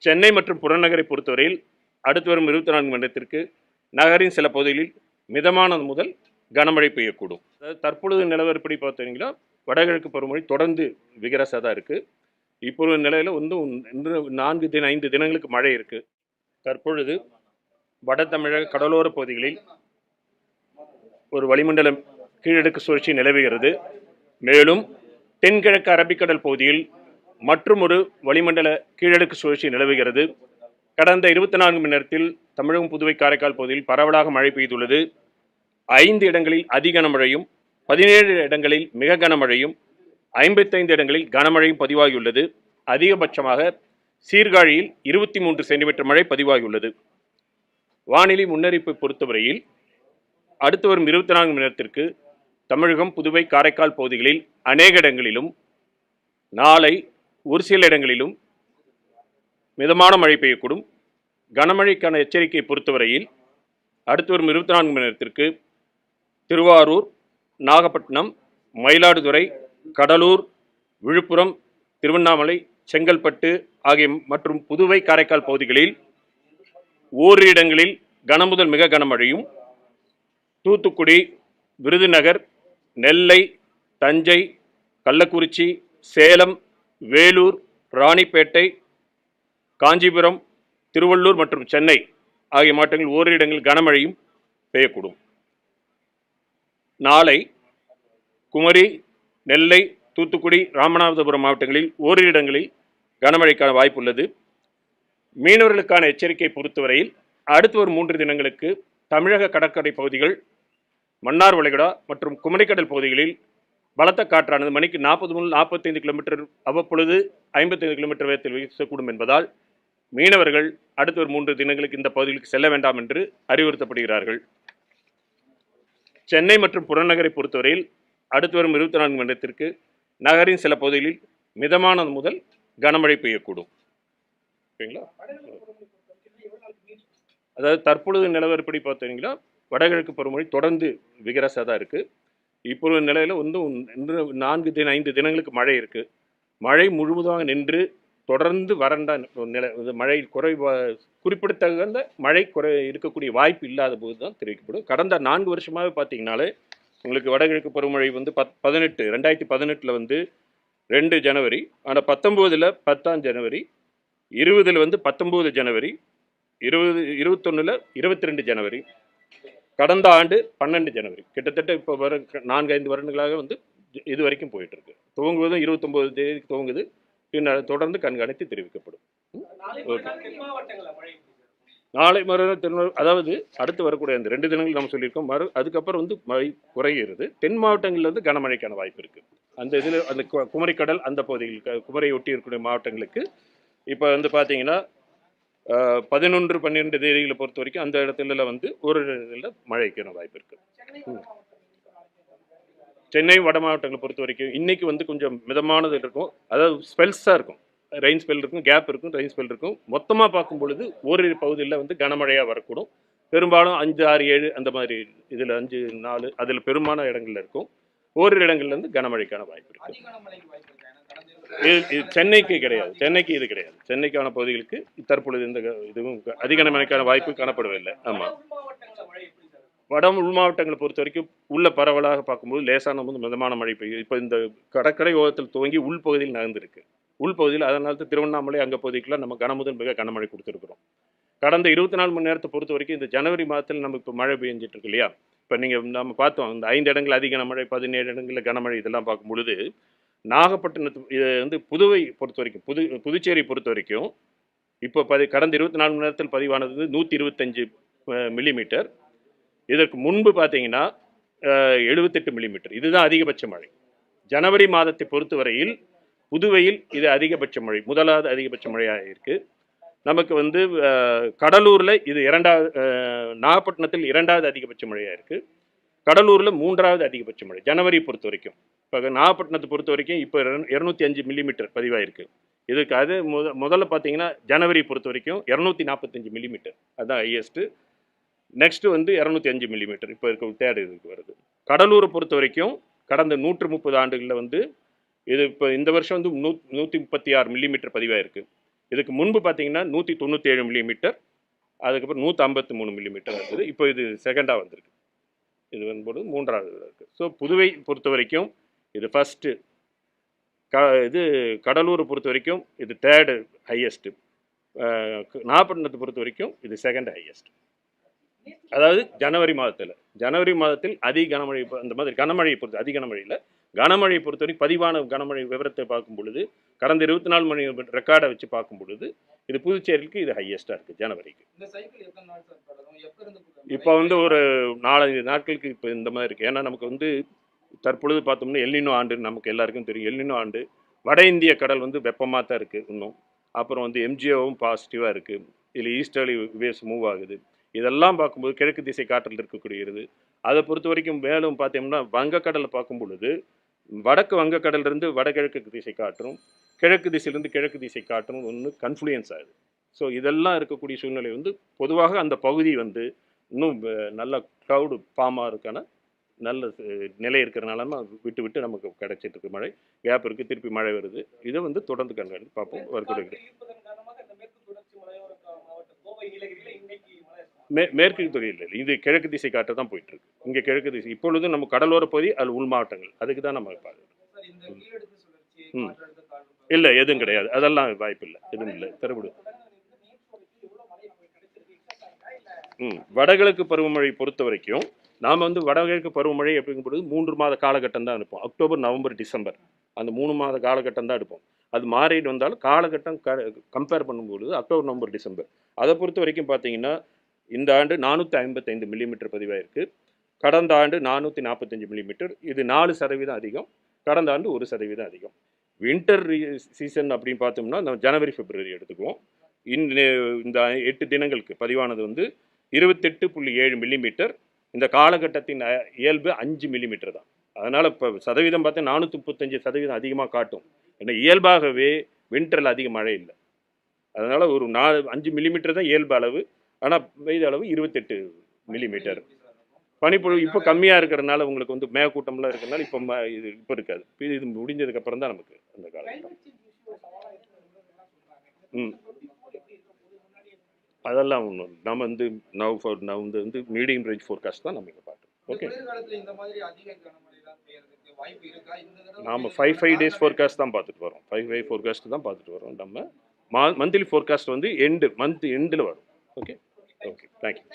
சென்னை மற்றும் புறநகரை பொறுத்தவரையில் அடுத்து வரும் 24 மணி நேரத்திற்கு நகரின் சில பகுதிகளில் மிதமானது முதல் கனமழை பெய்யக்கூடும். அதாவது தற்பொழுது நிலவரப்படி பார்த்தீங்கன்னா வடகிழக்கு பருவமழை தொடர்ந்து விகரசாக தான் இருக்குது. இப்பொழுது நிலையில் வந்து இன்று 5 தினங்களுக்கு மழை இருக்குது. தற்பொழுது வட தமிழக கடலோர பகுதிகளில் ஒரு வளிமண்டலம் கீழடுக்கு சுழற்சி நிலவுகிறது. மேலும் தென்கிழக்கு அரபிக்கடல் பகுதியில் மற்றும் ஒரு வளிமண்டல கீழடுக்கு சுழற்சி நிலவுகிறது. கடந்த 24 மணி நேரத்தில் தமிழகம், புதுவை, காரைக்கால் பகுதியில் பரவலாக மழை பெய்துள்ளது. 5 இடங்களில் அதி கனமழையும் 17 இடங்களில் மிக கனமழையும் 55 இடங்களில் கனமழையும் பதிவாகியுள்ளது. அதிகபட்சமாக சீர்காழியில் 23 சென்டிமீட்டர் மழை பதிவாகியுள்ளது. வானிலை முன்னறிவிப்பை பொறுத்தவரையில் அடுத்து வரும் 24 மணி நேரத்திற்கு தமிழகம், புதுவை, காரைக்கால் பகுதிகளில் அநேக இடங்களிலும் நாளை ஒரு சில இடங்களிலும் மிதமான மழை பெய்யக்கூடும். கனமழைக்கான எச்சரிக்கையை பொறுத்தவரையில் அடுத்து வரும் 24 மணி நேரத்திற்கு திருவாரூர், நாகப்பட்டினம், மயிலாடுதுறை, கடலூர், விழுப்புரம், திருவண்ணாமலை, செங்கல்பட்டு ஆகிய மற்றும் புதுவை, காரைக்கால் பகுதிகளில் ஓரிரு இடங்களில் கனமுதல் மிக கனமழையும், தூத்துக்குடி, விருதுநகர், நெல்லை, தஞ்சை, கள்ளக்குறிச்சி, சேலம், வேலூர், ராணிப்பேட்டை, காஞ்சிபுரம், திருவள்ளூர் மற்றும் சென்னை ஆகிய மாவட்டங்களில் ஓரிரு இடங்களில் கனமழையும் பெய்யக்கூடும். நாளை குமரி, நெல்லை, தூத்துக்குடி, ராமநாதபுரம் மாவட்டங்களில் ஓரிரு இடங்களில் கனமழைக்கான வாய்ப்பு உள்ளது. மீனவர்களுக்கான எச்சரிக்கை பொறுத்தவரையில் அடுத்து வரும் 3 தினங்களுக்கு தமிழக கடற்கரை பகுதிகள், மன்னார் வளைகுடா மற்றும் குமரிக்கடல் பகுதிகளில் பலத்த காற்றானது மணிக்கு 40 முதல் 45 கிலோமீட்டர், அவ்வப்பொழுது 55 கிலோமீட்டர் வேகத்தில் வீசக்கூடும் என்பதால் மீனவர்கள் அடுத்து வரும் 3 தினங்களுக்கு இந்த பகுதிகளுக்கு செல்ல வேண்டாம் என்று அறிவுறுத்தப்படுகிறார்கள். சென்னை மற்றும் புறநகரை பொறுத்தவரையில் அடுத்து வரும் 24 மணி நேரத்திற்கு நகரின் சில பகுதிகளில் மிதமானது முதல் கனமழை பெய்யக்கூடும். ஓகேங்களா? அதாவது தற்பொழுது நிலவரப்படி பார்த்தீங்கன்னா வடகிழக்கு பருவமழை தொடர்ந்து விகரசாக தான் இருக்குது. இப்பொழுது நிலையில் வந்து இன்று 5 தினங்களுக்கு மழை இருக்குது. மழை முழுவதுமாக நின்று தொடர்ந்து வறண்ட நிலை, மழை குறிப்பிடத்தகுந்த மழை இருக்கக்கூடிய வாய்ப்பு இல்லாத போது தான் தெரிவிக்கப்படும். கடந்த 4 வருஷமாகவே பார்த்தீங்கன்னாலே உங்களுக்கு வடகிழக்கு பருவமழை வந்து 2018 வந்து 2 ஜனவரி, ஆனால் 19 10 ஜனவரி, 20 வந்து 19 ஜனவரி, 21 22 ஜனவரி, கடந்த ஆண்டு 12 ஜனவரி, கிட்டத்தட்ட இப்போ வர 4-5 வருடங்களாக வந்து இது வரைக்கும் போயிட்டு இருக்கு. துவங்குவதும் 29 தேதிக்கு துவங்குது. பின்னர் தொடர்ந்து கண்காணித்து தெரிவிக்கப்படும். நாளை மறுநாள் அதாவது அடுத்து வரக்கூடிய அந்த 2 தினங்கள் நம்ம சொல்லியிருக்கோம். அதுக்கப்புறம் வந்து மழை குறைகிறது. தென் மாவட்டங்களில் வந்து கனமழைக்கான வாய்ப்பு இருக்கு. அந்த இதில் அந்த குமரிக்கடல் அந்த பகுதிகளுக்கு, குமரியை ஒட்டி இருக்கக்கூடிய மாவட்டங்களுக்கு இப்போ வந்து பார்த்தீங்கன்னா 11, 12 தேதிகளை பொறுத்த வரைக்கும் அந்த இடத்துல வந்து ஒரு இடத்துல மழைக்கான வாய்ப்பு இருக்கு. சென்னை வட மாவட்டங்களை பொறுத்த வரைக்கும் இன்னைக்கு வந்து கொஞ்சம் மிதமானது இருக்கும். அதாவது ஸ்பெல்ஸாக இருக்கும், ரெயின் ஸ்பெல் இருக்கும், கேப் இருக்கும், ரெயின் ஸ்பெல் இருக்கும். மொத்தமாக பார்க்கும் பொழுது ஓரிரு பகுதியில் வந்து கனமழையாக வரக்கூடும். பெரும்பாலும் 5, 6, 7 அந்த மாதிரி இதில் 5, 4 அதில் பெரும்பாலான இடங்கள்ல இருக்கும். ஓரிரு இடங்கள்ல இருந்து கனமழைக்கான வாய்ப்பு இருக்கு. இது சென்னைக்கு கிடையாது. சென்னைக்கு இது கிடையாது. சென்னைக்கான பகுதிகளுக்கு தற்பொழுது இந்த இதுவும் அதிக கனமழைக்கான வாய்ப்பு காணப்படவில்லை. ஆமாம், வட உள் மாவட்டங்களை பொறுத்த வரைக்கும் உள்ள பரவலாக பார்க்கும்போது லேசான போது மிதமான மழை பெய்யும். இப்போ இந்த கடற்கரை ஓரத்தில் துவங்கி உள்பகுதியில் நகர்ந்துருக்கு. உள்பகுதியில் அதனால தான் திருவண்ணாமலை அங்கே பகுதிக்கெல்லாம் நம்ம கனமுதல் மிக கனமழை கொடுத்துருக்குறோம். கடந்த 24 மணி நேரத்தை பொறுத்த வரைக்கும் இந்த ஜனவரி மாதத்தில் நம்ம இப்போ மழை பெஞ்சிட்டு இருக்கு இல்லையா? இப்போ நீங்கள் நம்ம பார்த்தோம் இந்த 5 இடங்கள் அதிக கனமழை, 17 இடங்களில் கனமழை, இதெல்லாம் பார்க்கும் பொழுது நாகப்பட்டினத்து இது வந்து புதுவை பொறுத்த வரைக்கும் புதுச்சேரி பொறுத்த வரைக்கும் இப்போ கடந்த 24 மணி நேரத்தில் பதிவானது 125 மில்லிமீட்டர். இதற்கு முன்பு பார்த்தீங்கன்னா 78 மில்லிமீட்டர். இதுதான் அதிகபட்ச மழை. ஜனவரி மாதத்தை பொறுத்தவரையில் புதுவையில் இது அதிகபட்ச மழை, முதலாவது அதிகபட்ச மழையாக இருக்கு. நமக்கு வந்து கடலூரில் இது 2வது, நாகப்பட்டினத்தில் 2வது அதிகபட்ச மழையாக இருக்குது. கடலூரில் 3வது அதிகபட்ச மழை ஜனவரி பொறுத்த வரைக்கும். இப்போ நாகப்பட்டினத்தை பொறுத்த வரைக்கும் இப்போ 205 மில்லிமீட்டர் பதிவாயிருக்கு. இதுக்கு அது முதல்ல பார்த்தீங்கன்னா ஜனவரி பொறுத்த வரைக்கும் 245 மில்லிமீட்டர், அதுதான் ஹையஸ்ட்டு. நெக்ஸ்ட் வந்து 205 மில்லிமீட்டர் இப்போ இருக்க தேர்ட் இதுக்கு வருது. கடலூரை பொறுத்த வரைக்கும் கடந்த 130 ஆண்டுகளில் வந்து இது இப்போ இந்த வருஷம் வந்து 136 மில்லிமீட்டர் பதிவாயிருக்கு. இதுக்கு முன்பு பார்த்தீங்கன்னா 197 மில்லிமீட்டர், அதுக்கப்புறம் 153 மில்லிமீட்டர் இருந்தது. இப்போ இது செகண்டாக வந்திருக்கு. இது வரும்போது 3வது இருக்குது. ஸோ புதுவை பொறுத்த வரைக்கும் இது ஃபஸ்ட்டு, இது கடலூரை பொறுத்த வரைக்கும் இது 3rd ஹையஸ்ட்டு, நாகப்பட்டினத்தை பொறுத்த வரைக்கும் இது 2nd ஹையஸ்ட். அதாவது ஜனவரி மாதத்தில் அதிக கனமழை, அந்த மாதிரி கனமழையை பொறுத்து, அதிக கனமழையில் கனமழையை பொறுத்தவரைக்கும் பதிவான கனமழை விவரத்தை பார்க்கும் பொழுது கடந்த 24 மணி ரெக்கார்டை வச்சு பார்க்கும் பொழுது இது புதுச்சேரிக்கு இது ஹையஸ்ட்டாக இருக்குது ஜனவரிக்கு. இப்போ வந்து ஒரு 4-5 நாட்களுக்கு இப்போ இந்த மாதிரி இருக்குது. ஏன்னா நமக்கு தற்பொழுது பார்த்தோம்னா எல்னினோ ஆண்டு நமக்கு எல்லாருக்கும் தெரியும். எல்னினோ ஆண்டு வட இந்திய கடல் வெப்பமாக தான் இருக்குது இன்னும். அப்புறம் எம்ஜிஓவும் பாசிட்டிவாக இருக்குது. இதில் ஈஸ்டர்லி வேவ்ஸ் மூவ் ஆகுது. இதெல்லாம் பார்க்கும்போது கிழக்கு திசை காற்றில் இருக்கக்கூடியது. அதை பொறுத்த வரைக்கும் மேலும் பார்த்தோம்னா வங்கக்கடலை பார்க்கும் பொழுது வடக்கு வங்கக்கடலிருந்து வடகிழக்கு திசை காற்றும், கிழக்கு திசையிலிருந்து கிழக்கு திசை காற்றும் கன்ஃப்ளூயன்ஸ் ஆகுது. ஸோ இதெல்லாம் இருக்கக்கூடிய சூழ்நிலை பொதுவாக அந்த பகுதி இன்னும் நல்ல க்ளவுடு ஃபார்மாக இருக்கான நல்ல நிலை இருக்கிறனால விட்டு விட்டு நமக்கு கிடைச்சிட்டு இருக்கு. மழை கேப் இருக்குது, திருப்பி மழை வருது. இதை தொடர்ந்து கண்காணித்து பார்ப்போம். மேற்கு தொழில் இல்லை, இது கிழக்கு திசை காற்று தான் போயிட்டு இருக்கு. இங்கே கிழக்கு திசை இப்பொழுது நம்ம கடலோர பகுதி, அது உள் மாவட்டங்கள், அதுக்கு தான் நம்ம பார்க்கணும். இல்லை, எதுவும் கிடையாது, அதெல்லாம் வாய்ப்பு இல்லை, எதுவும் இல்லை. தரவிடு வடகிழக்கு பருவமழை பொறுத்த வரைக்கும் நாம் வடகிழக்கு பருவமழை அப்படிங்கும்போது 3 மாத காலகட்டம் தான் எடுப்போம். அக்டோபர், நவம்பர், டிசம்பர், அந்த 3 மாத காலகட்டம் தான் எடுப்போம். அது மாறிட்டு வந்தாலும் காலகட்டம் கம்பேர் பண்ணும்போது அக்டோபர், நவம்பர், டிசம்பர். அதை பொறுத்த வரைக்கும் பார்த்தீங்கன்னா இந்த ஆண்டு 455 மில்லிமீட்டர் பதிவாயிருக்கு. கடந்த ஆண்டு 445 மில்லிமீட்டர். இது 4% அதிகம். கடந்த ஆண்டு 1% அதிகம். வின்டர் சீசன் அப்படின்னு பார்த்தோம்னா நம்ம ஜனவரி, பிப்ரவரி எடுத்துக்குவோம். இந்த 8 தினங்களுக்கு பதிவானது 28.7 மில்லிமீட்டர். இந்த காலகட்டத்தின் இயல்பு 5 மில்லிமீட்டர் தான். அதனால் இப்போ சதவீதம் பார்த்தா 435% அதிகமாக காட்டும். ஏன்னா இயல்பாகவே வின்டரில் அதிக மழை இல்லை. அதனால் ஒரு 5 மில்லிமீட்டர் தான் இயல்பு அளவு. ஆனால் பெய்த அளவு 28 மில்லிமீட்டர். பனிப்பொழிவு இப்போ கம்மியாக இருக்கிறதுனால உங்களுக்கு மேகக்கூட்டம்லாம் இருக்கிறதுனால இப்போ இருக்காது. இது முடிஞ்சதுக்கப்புறம் தான் நமக்கு அந்த காலகட்டம். அதெல்லாம் ஒன்றும் நம்ம மீடியம் ரேஞ்ச் ஃபோர்காஸ்ட் தான் நம்ம இங்கே பார்க்குறோம். ஓகே, நாம் 5 days ஃபோர்காஸ்ட் தான் பார்த்துட்டு வரோம். 5 ஃபோர்காஸ்ட் தான் பார்த்துட்டு வரோம். நம்ம மந்த்லி ஃபோர்காஸ்ட் மந்த் எண்டில் வரும். Okay, thank you.